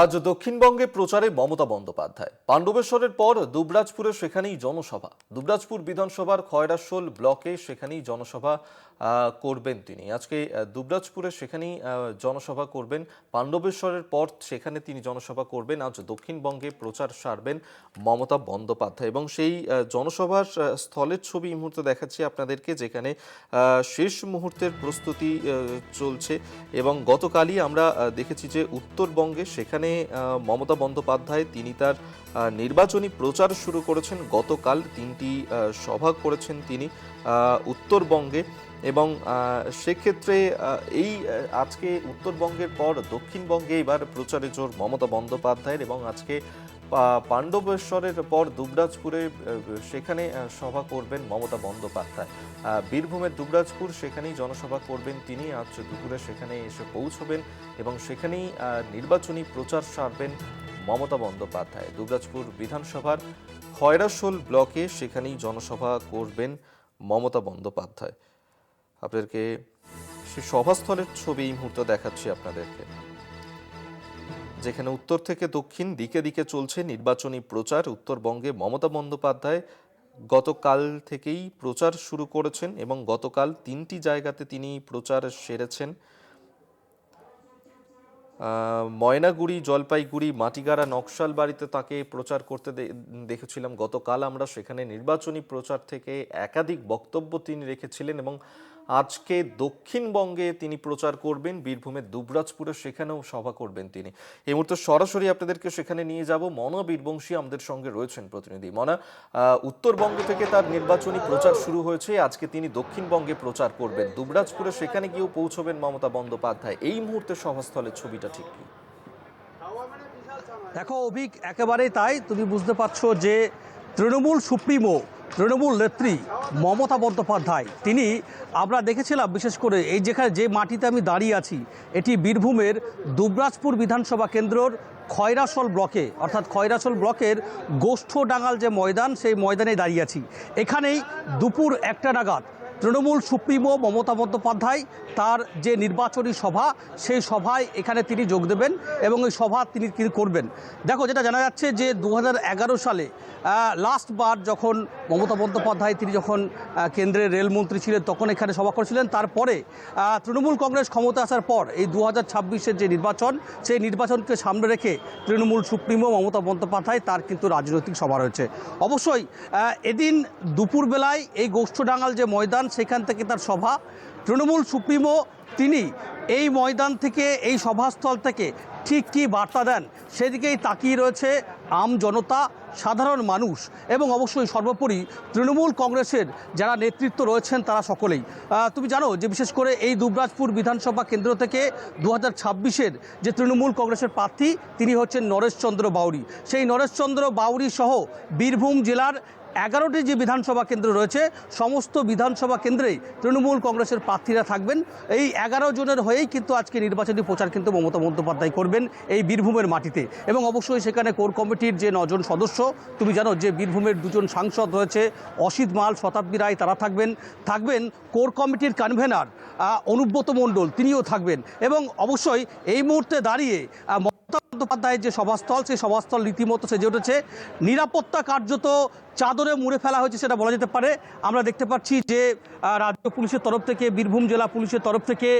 আজ দক্ষিণবঙ্গে প্রচারে মমতা বন্দ্যোপাধ্যায়। পাণ্ডবেশ্বরের পর দুবরাজপুরে সেখানেই জনসভা। দুবরাজপুর বিধানসভার খয়রাশোল ব্লকে সেখানেই জনসভা করবেন তিনি। আজকে দুবরাজপুরে সেখানেই জনসভা করবেন। পাণ্ডবেশ্বরের পর সেখানে তিনি জনসভা করবেন। আজ দক্ষিণবঙ্গে প্রচার সারবেন মমতা বন্দ্যোপাধ্যায় এবং সেই জনসভার স্থলের ছবি এই মুহূর্তে দেখাচ্ছি আপনাদেরকে, যেখানে শেষ মুহূর্তের প্রস্তুতি চলছে। এবং গতকালই আমরা দেখেছি যে উত্তরবঙ্গে সেখানে মমতা বন্দ্যোপাধ্যায় তিনি তার নির্বাচনী প্রচার শুরু করেছেন। গতকাল 3টি সভা করেছেন তিনি উত্তরবঙ্গে এবং সেক্ষেত্রে এই আজকে উত্তরবঙ্গের পর দক্ষিণবঙ্গে এবার প্রচারে জোর মমতা বন্দ্যোপাধ্যায়ের এবং আজকে পাণ্ডবেশ্বরের পর দুবরাজপুরে সেখানে সভা করবেন মমতা বন্দ্যোপাধ্যায়। বীরভূমের দুবরাজপুর সেখানেই জনসভা করবেন তিনি। আজ দুপুরে সেখানে এসে পৌঁছবেন এবং সেখানেই নির্বাচনী প্রচার সারবেন মমতা বন্দ্যোপাধ্যায়। দুবরাজপুর বিধানসভার খয়রাশোল ব্লকে সেখানেই জনসভা করবেন মমতা বন্দ্যোপাধ্যায়। আপনাদেরকে সেই সভাস্থলের ছবি এই মুহূর্তে দেখাচ্ছি আপনাদেরকে, যেখানে উত্তর থেকে দক্ষিণ দিকে দিকে চলছে নির্বাচনী প্রচার। উত্তরবঙ্গে মমতা বন্দ্যোপাধ্যায় গতকাল থেকেই প্রচার শুরু করেছেন এবং গতকাল 3টি জায়গাতে তিনি প্রচার সেরেছেন। ময়নাগুড়ি, জলপাইগুড়ি, মাটিগাড়া, নকশালবাড়িতে তাকে প্রচার করতে দেখেছিলাম গতকাল আমরা। সেখানে নির্বাচনী প্রচার থেকে একাধিক বক্তব্য তিনি রেখেছিলেন এবং আজকে দক্ষিণবঙ্গে তিনি প্রচার করবেন। বীরভূমের দুবরাজপুরে সেখানেও সভা করবেন তিনি। এই মুহূর্তে সরাসরি আপনাদেরকে সেখানে নিয়ে যাব। মনা বীরবংশী আমাদের সঙ্গে রয়েছেন প্রতিনিধি। মনা, উত্তরবঙ্গ থেকে তার নির্বাচনী প্রচার শুরু হয়েছে, আজকে তিনি দক্ষিণবঙ্গে প্রচার করবেন। দুবরাজপুরে সেখানে গিয়েও পৌঁছবেন মমতা বন্দ্যোপাধ্যায়। এই মুহূর্তে সভাস্থলের ছবিটা ঠিক কি? দেখো অভিক, একেবারেই তাই। তুমি বুঝতে পারছো যে তৃণমূল সুপ্রিমো, তৃণমূল নেত্রী মমতা বন্দ্যোপাধ্যায় তিনি, আমরা দেখেছিলাম বিশেষ করে এই যেখানে যে মাটিতে আমি দাঁড়িয়ে আছি, এটি বীরভূমের দুবরাজপুর বিধানসভা কেন্দ্রর খয়রাশোল ব্লকে, অর্থাৎ খয়রাশোল ব্লকের গোষ্ঠডাঙ্গাল যে ময়দান, সেই ময়দানে দাঁড়িয়ে আছি। এখানেই দুপুর 1টা নাগাদ তৃণমূল সুপ্রিমো মমতা বন্দ্যোপাধ্যায় তার যে নির্বাচনী সভা, সেই সভায় এখানে তিনি যোগ দেবেন এবং এই সভা তিনি করবেন। দেখো, যেটা জানা যাচ্ছে যে 2011 সালে লাস্টবার যখন মমতা বন্দ্যোপাধ্যায় তিনি যখন কেন্দ্রের রেলমন্ত্রী ছিলেন, তখন এখানে সভা করেছিলেন। তারপরে তৃণমূল কংগ্রেস ক্ষমতা আসার পর এই 2026-এর যে নির্বাচন, সেই নির্বাচনকে সামনে রেখে তৃণমূল সুপ্রিমো মমতা বন্দ্যোপাধ্যায় তার কিন্তু রাজনৈতিক সভা রয়েছে। অবশ্যই এদিন দুপুরবেলায় এই গোষ্ঠডাঙ্গাল যে ময়দান, সেখান থেকে তার সভা। তৃণমূল সুপ্রিমো তিনি এই ময়দান থেকে, এই সভাস্থল থেকে ঠিক কী বার্তা দেন, সেদিকেই তাকিয়ে রয়েছে আম জনতা, সাধারণ মানুষ এবং অবশ্যই সর্বোপরি তৃণমূল কংগ্রেসের যারা নেতৃত্ব রয়েছেন তারা সকলেই। তুমি জানো যে বিশেষ করে এই দুবরাজপুর বিধানসভা কেন্দ্র থেকে 2026-এর যে তৃণমূল কংগ্রেসের প্রার্থী, তিনি হচ্ছেন নরেশচন্দ্র বাউরি। সেই নরেশচন্দ্র বাউরি সহ বীরভূম জেলার 11টি যে বিধানসভা কেন্দ্র রয়েছে, সমস্ত বিধানসভা কেন্দ্রেই তৃণমূল কংগ্রেসের প্রার্থীরা থাকবেন। এই 11 জনের হয়েই কিন্তু আজকে নির্বাচনী প্রচার কিন্তু মমতা বন্দ্যোপাধ্যায় করবেন এই বীরভূমের মাটিতে। এবং অবশ্যই সেখানে কোর কমিটির যে 9 জন সদস্য, তুমি জানো যে বীরভূমের 2 জন সাংসদ রয়েছে, অসিত মাল, শতাব্দী রায়, তারা থাকবেন কোর কমিটির কনভেনার অনুব্রত মণ্ডল, তিনিও থাকবেন। এবং অবশ্যই এই মুহূর্তে দাঁড়িয়ে মমতা বন্দ্যোপাধ্যায়ের যে সভাস্থল, সেই সভাস্থল রীতিমতো সেজে উঠেছে। নিরাপত্তা কার্যত চাদরে মুড়ে ফেলা হয়েছে সেটা বলা যেতে পারে। আমরা দেখতে পাচ্ছি যে রাজ্য পুলিশের তরফ থেকে, বীরভূম জেলা পুলিশের তরফ থেকে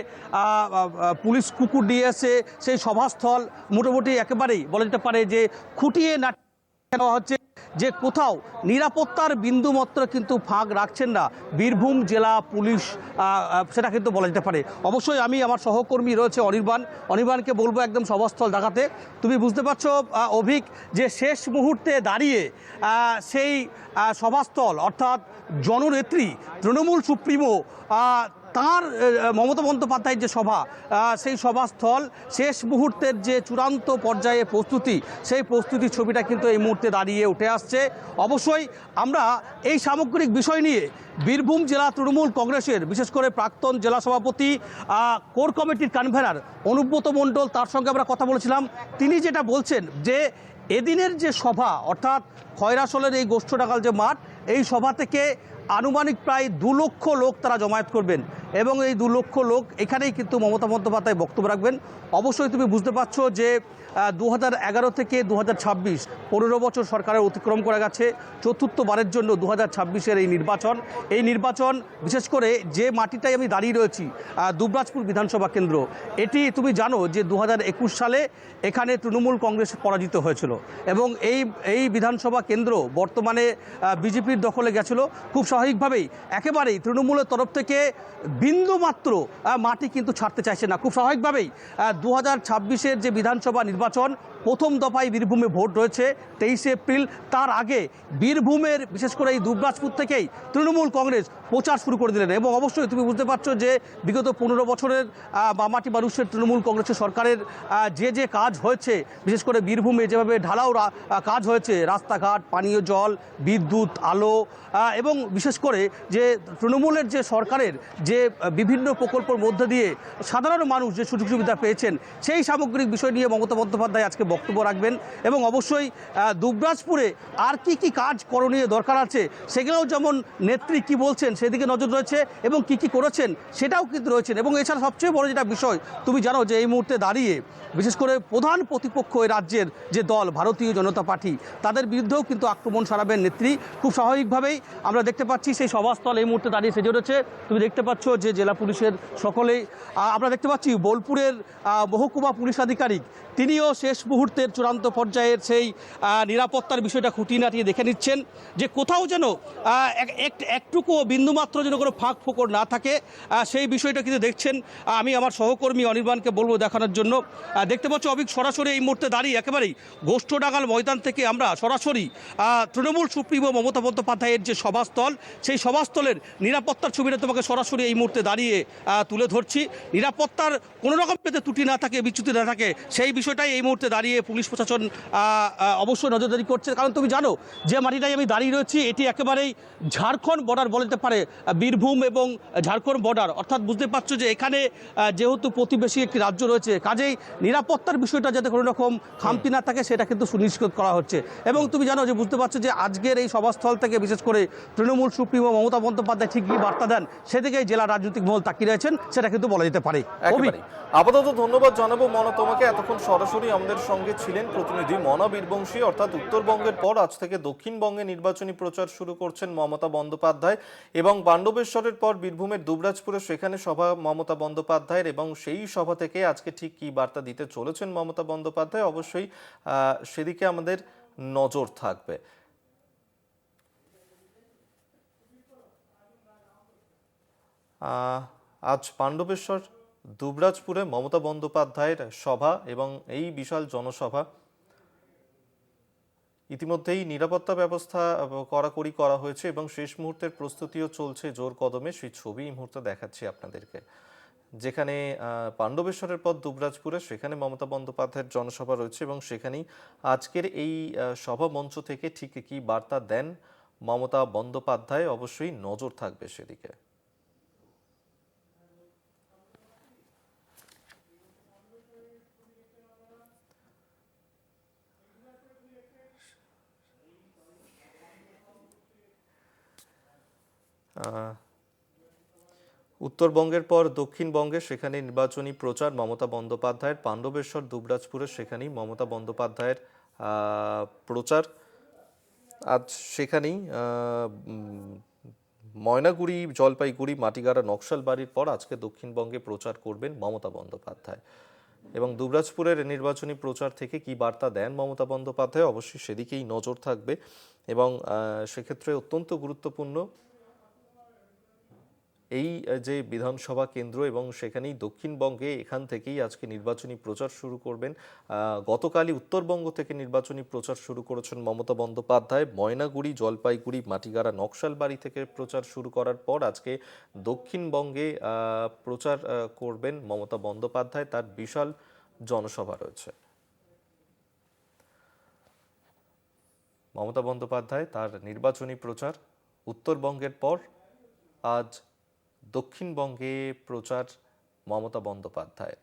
পুলিশ কুকুর দিয়ে এসে সেই সভাস্থল মোটামুটি একেবারেই বলা যেতে পারে যে খুঁটিয়ে নেওয়া হচ্ছে, যে কোথাও নিরাপত্তার বিন্দুমাত্র কিন্তু ফাঁক রাখছেন না বীরভূম জেলা পুলিশ, সেটা কিন্তু বলা যেতে পারে। অবশ্যই আমি আমার সহকর্মী রয়েছে অনির্বাণকে বলবো একদম সভাস্থল দেখাতে। তুমি বুঝতে পারছো অভিক যে শেষ মুহূর্তে দাঁড়িয়ে সেই সভাস্থল, অর্থাৎ জননেত্রী তৃণমূল সুপ্রিমো তাঁর মমতা বন্দ্যোপাধ্যায়ের যে সভা, সেই সভাস্থল শেষ মুহূর্তের যে চূড়ান্ত পর্যায়ে প্রস্তুতি, সেই প্রস্তুতির ছবিটা কিন্তু এই মুহূর্তে দাঁড়িয়ে উঠে আসছে। অবশ্যই আমরা এই সামগ্রিক বিষয় নিয়ে বীরভূম জেলা তৃণমূল কংগ্রেসের বিশেষ করে প্রাক্তন জেলা সভাপতি কোর কমিটির কনভেনার অনুব্রত মণ্ডল, তার সঙ্গে আমরা কথা বলেছিলাম। তিনি যেটা বলছেন যে এদিনের যে সভা, অর্থাৎ খয়রাসোলের এই গোষ্ঠডাঙ্গাল যে মাঠ, এই সভা থেকে আনুমানিক প্রায় 2 লক্ষ লোক তারা জমায়েত করবেন এবং এই 2 লক্ষ লোক এখানেই কিন্তু মমতা বন্দ্যোপাধ্যায় বক্তব্য রাখবেন। অবশ্যই তুমি বুঝতে পারছো যে 2011 থেকে 2026 15 বছর সরকারের অতিক্রম করে গেছে। চতুর্থবারের জন্য 2026-এর এই নির্বাচন বিশেষ করে যে মাটিটাই আমি দাঁড়িয়ে রয়েছি, দুবরাজপুর বিধানসভা কেন্দ্র, এটি তুমি জানো যে 2021 সালে এখানে তৃণমূল কংগ্রেস পরাজিত হয়েছিল এবং এই বিধানসভা কেন্দ্র বর্তমানে বিজেপির দখলে গেছিল। খুব স্বাভাবিকভাবেই একেবারেই তৃণমূলের তরফ থেকে বিন্দুমাত্র মাটি কিন্তু ছাড়তে চাইছে না। খুব স্বাভাবিকভাবেই 2026-এর যে বিধানসভা নির্বাচন, প্রথম দফায় বীরভূমে ভোট রয়েছে 23 এপ্রিল। তার আগে বীরভূমের বিশেষ করে এই দুবরাজপুর থেকেই তৃণমূল কংগ্রেস প্রচার শুরু করে দিলেন এবং অবশ্যই তুমি বুঝতে পারছো যে বিগত 15 বছরের বামাটি মানুষের তৃণমূল কংগ্রেসের সরকারের যে কাজ হয়েছে, বিশেষ করে বীরভূমে যেভাবে ঢালাও কাজ হয়েছে, রাস্তাঘাট, পানীয় জল, বিদ্যুৎ, আলো এবং বিশেষ করে যে তৃণমূলের যে সরকারের যে বিভিন্ন প্রকল্পের মধ্যে দিয়ে সাধারণ মানুষ যে সুযোগ সুবিধা পেয়েছেন, সেই সামগ্রিক বিষয় নিয়ে মমতা বন্দ্যোপাধ্যায় আজকে বক্তব্য রাখবেন এবং অবশ্যই দুবরাজপুরে আর কি কাজ করণীয় দরকার আছে সেগুলোও যেমন নেত্রী কি বলছেন সেদিকে নজর রয়েছে এবং কি করেছেন সেটাও কিন্তু রয়েছেন। এবং এছাড়া সবচেয়ে বড় যেটা বিষয়, তুমি জানো যে এই মুহূর্তে দাঁড়িয়ে বিশেষ করে প্রধান প্রতিপক্ষ এই রাজ্যের যে দল ভারতীয় জনতা পার্টি, তাদের বিরুদ্ধেও কিন্তু আক্রমণ সারাবেন নেত্রী। খুব স্বাভাবিকভাবেই আমরা দেখতে পাচ্ছি সেই সভাস্থল এই মুহূর্তে দাঁড়িয়ে সেজে রয়েছে। তুমি দেখতে পাচ্ছ যে জেলা পুলিশের সকলেই, আমরা দেখতে পাচ্ছি বোলপুরের মহকুমা পুলিশ আধিকারিক, তিনিও শেষ মুহূর্তের চূড়ান্ত পর্যায়ের সেই নিরাপত্তার বিষয়টা খুঁটিনাটি দেখে নিচ্ছেন যে কোথাও যেন একটুকু বিন্দুমাত্র যেন কোনো ফাঁক ফোকর না থাকে, সেই বিষয়টা কিন্তু দেখছেন। আমি আমার সহকর্মী অনির্বাণকে বলবো দেখানোর জন্য। দেখতে পাচ্ছ অবিক সরাসরি এই মুহূর্তে দাঁড়িয়ে একেবারেই গোষ্ঠডাঙ্গাল ময়দান থেকে আমরা সরাসরি তৃণমূল সুপ্রিমো মমতা বন্দ্যোপাধ্যায়ের যে সভাস্থল, সেই সভাস্থলের নিরাপত্তার ছবিটা তোমাকে সরাসরি এই মুহূর্তে দাঁড়িয়ে তুলে ধরছি। নিরাপত্তার কোনো রকম পেতে ত্রুটি না থাকে, বিচ্যুতি না থাকে, সেই বিষয়টাই এই মুহূর্তে দাঁড়িয়ে পুলিশ প্রশাসন অবশ্যই নজরদারি করছে। কারণ তুমি জানো যে মাটিটাই আমি দাঁড়িয়ে রয়েছি, এটি একেবারেই ঝাড়খণ্ড বর্ডার বলা যেতে পারে, বীরভূম এবং ঝাড়খণ্ড বর্ডার। অর্থাৎ বুঝতে পারছো যে এখানে যেহেতু প্রতিবেশী একটি রাজ্য রয়েছে, কাজেই নিরাপত্তার বিষয়টা যাতে কোনো রকম খামতি না থাকে সেটা কিন্তু সুনিশ্চিত করা হচ্ছে। এবং তুমি জানো যে বুঝতে পারছো যে আজকের এই সভাস্থল থেকে বিশেষ করে তৃণমূল সুপ্রিমো মমতা বন্দ্যোপাধ্যায় ঠিক কি বার্তা দেন সেদিকেই জেলা রাজনৈতিক মহল তাকিয়ে রয়েছেন, সেটা কিন্তু বলা যেতে পারে। আপাতত ধন্যবাদ জানাবো মনা তোমাকে। এতক্ষণ সরাসরি আমাদের সঙ্গে ছিলেন প্রতিনিধি মনা বীরবংশী। অর্থাৎ উত্তরবঙ্গের পর আজ থেকে দক্ষিণবঙ্গে নির্বাচনী প্রচার শুরু করছেন মমতা বন্দ্যোপাধ্যায় এবং পাণ্ডবেশ্বরের পর বীরভূমের দুবরাজপুরে সেখানে সভা মমতা বন্দ্যোপাধ্যায়ের এবং সেই সভা থেকে আজকে ঠিক কি বার্তা দিতে চলেছেন মমতা বন্দ্যোপাধ্যায়, অবশ্যই সেদিকে আমাদের নজর থাকবে। আজ পাণ্ডবেশ্বর দুবরাজপুরে মমতা বন্দ্যোপাধ্যায়ের সভা এবং এই বিশাল জনসভা, ইতিমধ্যেই নিরাপত্তা ব্যবস্থা কড়াকড়ি করা হয়েছে এবং শেষ মুহূর্তের প্রস্তুতিও চলছে জোর কদমে। সেই ছবি এই মুহূর্তে দেখাচ্ছি আপনাদেরকে, যেখানে পাণ্ডবেশ্বরের পর দুবরাজপুরে সেখানে মমতা বন্দ্যোপাধ্যায়ের জনসভা রয়েছে এবং সেখানেই আজকের এই সভা মঞ্চ থেকে ঠিক কী বার্তা দেন মমতা বন্দ্যোপাধ্যায়, অবশ্যই নজর থাকবে সেদিকে। উত্তরবঙ্গের পর দক্ষিণবঙ্গে সেখানে নির্বাচনী প্রচার মমতা বন্দ্যোপাধ্যায়ের, পাণ্ডবেশ্বর দুবরাজপুরে সেখানেই মমতা বন্দ্যোপাধ্যায়ের প্রচার। আজ সেখানেই ময়নাগুড়ি, জলপাইগুড়ি, মাটিগাড়া, নকশালবাড়ির পর আজকে দক্ষিণবঙ্গে প্রচার করবেন মমতা বন্দ্যোপাধ্যায় এবং দুবরাজপুরের নির্বাচনী প্রচার থেকে কি বার্তা দেন মমতা বন্দ্যোপাধ্যায়, অবশ্যই সেদিকেই নজর থাকবে এবং সেক্ষেত্রে অত্যন্ত গুরুত্বপূর্ণ এই যে বিধানসভা কেন্দ্র এবং সেখানেই দক্ষিণবঙ্গে এখান থেকেই আজকে নির্বাচনী প্রচার শুরু করবেন। গতকালই উত্তরবঙ্গ থেকে নির্বাচনী প্রচার শুরু করেছেন মমতা বন্দ্যোপাধ্যায়। ময়নাগুড়ি, জলপাইগুড়ি, মাটিগাড়া, নকশালবাড়ি থেকে প্রচার শুরু করার পর আজকে দক্ষিণবঙ্গে প্রচার করবেন মমতা বন্দ্যোপাধ্যায়। তার বিশাল জনসভা রয়েছে। মমতা বন্দ্যোপাধ্যায় তার নির্বাচনী প্রচার উত্তরবঙ্গের পর আজ দক্ষিণবঙ্গে প্রচার মমতা বন্দ্যোপাধ্যায়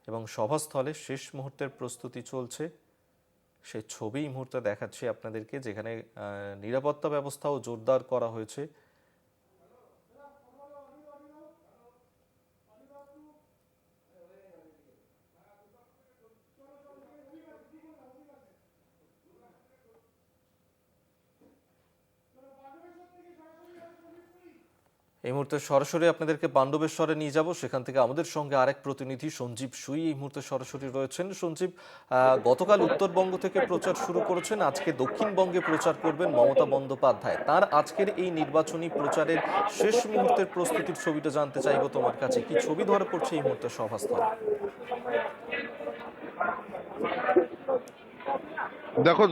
এবং সভাস্থলে শেষ মুহূর্তের প্রস্তুতি চলছে। সে ছবি এই মুহূর্তে দেখাচ্ছি আপনাদেরকে, যেখানে নিরাপত্তা ব্যবস্থাও জোরদার করা হয়েছে। এই মুহূর্তে সরাসরি আপনাদেরকে পাণ্ডবেশ্বরে নিয়ে যাব। সেখান থেকে আমাদের সঙ্গে আরেক প্রতিনিধি সঞ্জীব সুই এই মুহূর্তে সরাসরি রয়েছেন। সঞ্জীব, গতকাল উত্তরবঙ্গ থেকে প্রচার শুরু করেছেন, আজকে দক্ষিণবঙ্গে প্রচার করবেন মমতা বন্দ্যোপাধ্যায়। তার আজকের এই নির্বাচনী প্রচারের শেষ মুহূর্তের প্রস্তুতির ছবিটা জানতে চাইব তোমার কাছে। কি ছবি ধরা পড়ছে এই মুহূর্তে সভাস্থলে? দেখো,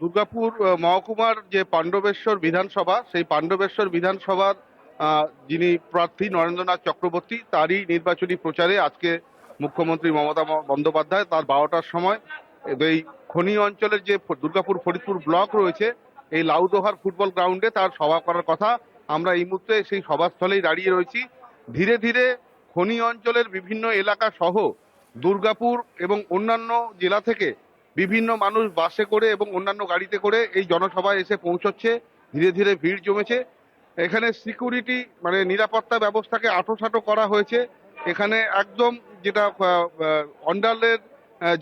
দুর্গাপুর মহকুমার যে পাণ্ডবেশ্বর বিধানসভা, সেই পাণ্ডবেশ্বর বিধানসভার যিনি প্রার্থী নরেন্দ্রনাথ চক্রবর্তী, তারই নির্বাচনী প্রচারে আজকে মুখ্যমন্ত্রী মমতা বন্দ্যোপাধ্যায় তার 12টার সময় এই খনি অঞ্চলের যে দুর্গাপুর ফরিদপুর ব্লক রয়েছে, এই লাউদোহার ফুটবল গ্রাউন্ডে তার সভা করার কথা। আমরা এই মুহূর্তে সেই সভাস্থলেই দাঁড়িয়ে রয়েছি। ধীরে ধীরে খনি অঞ্চলের বিভিন্ন এলাকা সহ দুর্গাপুর এবং অন্যান্য জেলা থেকে বিভিন্ন মানুষ বাসে করে এবং অন্যান্য গাড়িতে করে এই জনসভায় এসে পৌঁছচ্ছে। ধীরে ধীরে ভিড় জমেছে। এখানে সিকিউরিটি মানে নিরাপত্তা ব্যবস্থাকে আঁটোসাঁটো করা হয়েছে। এখানে একদম যেটা অন্ডালের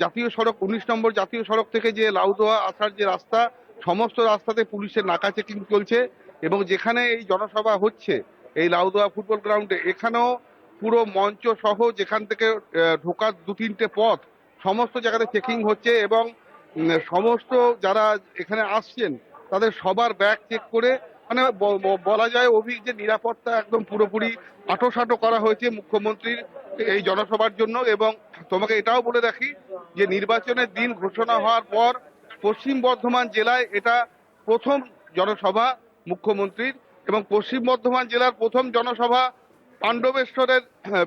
জাতীয় সড়ক 19 নম্বর জাতীয় সড়ক থেকে যে লাউদোয়া আসার যে রাস্তা, সমস্ত রাস্তাতে পুলিশের নাকা চেকিং চলছে। এবং যেখানে এই জনসভা হচ্ছে এই লাউদোয়া ফুটবল গ্রাউন্ডে, এখানেও পুরো মঞ্চ সহ যেখান থেকে ঢোকার 2-3টে পথ, সমস্ত জায়গাতে চেকিং হচ্ছে। এবং সমস্ত যারা এখানে আসছেন তাদের সবার ব্যাগ চেক করে, মানে বলা যায় যে নিরাপত্তা একদম পুরোপুরি আঁটোসাঁটো করা হয়েছে মুখ্যমন্ত্রীর এই জনসভার জন্য। এবং তোমাকে এটাও বলে রাখি যে নির্বাচনের দিন ঘোষণা হওয়ার পর পশ্চিম বর্ধমান জেলায় এটা প্রথম জনসভা মুখ্যমন্ত্রীর, এবং পশ্চিম বর্ধমান জেলার প্রথম জনসভা পাণ্ডবেশ্বরের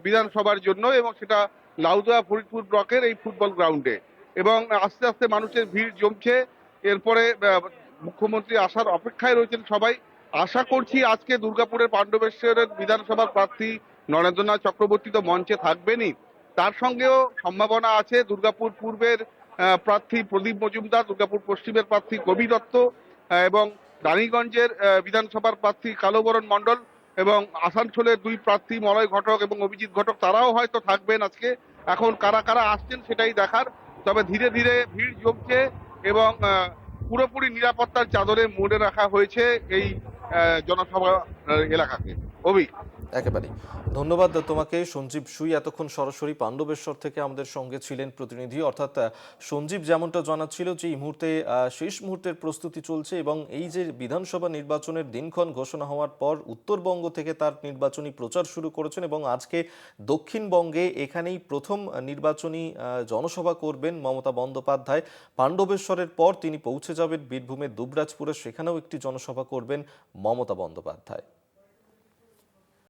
বিধানসভার জন্য, এবং সেটা লাউদোয়া ফরিদপুর ব্লকের এই ফুটবল গ্রাউন্ডে। এবং আস্তে আস্তে মানুষের ভিড় জমছে। এরপরে মুখ্যমন্ত্রী আসার অপেক্ষায় রয়েছেন সবাই। আশা করছি আজকে দুর্গাপুরের পাণ্ডবেশ্বরের বিধানসভার প্রার্থী নরেন্দ্রনাথ চক্রবর্তী তো মঞ্চে থাকবেনই, তার সঙ্গেও সম্ভাবনা আছে দুর্গাপুর পূর্বের প্রার্থী প্রদীপ মজুমদার, দুর্গাপুর পশ্চিমের প্রার্থী কবি দত্ত, এবং রানীগঞ্জের বিধানসভার প্রার্থী কালোবরণ মণ্ডল, এবং আসানসোলের 2 প্রার্থী মলয় ঘটক এবং অভিজিৎ ঘটক, তারাও হয়তো থাকবেন আজকে। এখন কারা কারা আসছেন সেটাই দেখার। তবে ধীরে ধীরে ভিড় জমছে এবং পুরোপুরি নিরাপত্তার চাদরে মুড়ে রাখা হয়েছে এই জনসভা এলাকাকে। অভি, একেবারেই ধন্যবাদ তোমাকে সঞ্জীব সুই। এতক্ষণ সরাসরি পাণ্ডবেশ্বর থেকে আমাদের সঙ্গে ছিলেন প্রতিনিধি। অর্থাৎ সঞ্জীব যেমনটা জানাচ্ছিল যে এই মুহূর্তে শেষ মুহূর্তের প্রস্তুতি চলছে, এবং এই যে বিধানসভা নির্বাচনের দিনক্ষণ ঘোষণা হওয়ার পর উত্তরবঙ্গ থেকে তার নির্বাচনী প্রচার শুরু করেছেন, এবং আজকে দক্ষিণবঙ্গে এখানেই প্রথম নির্বাচনী জনসভা করবেন মমতা বন্দ্যোপাধ্যায়। পাণ্ডবেশ্বরের পর তিনি পৌঁছে যাবেন বীরভূমের দুবরাজপুরে, সেখানেও একটি জনসভা করবেন মমতা বন্দ্যোপাধ্যায়।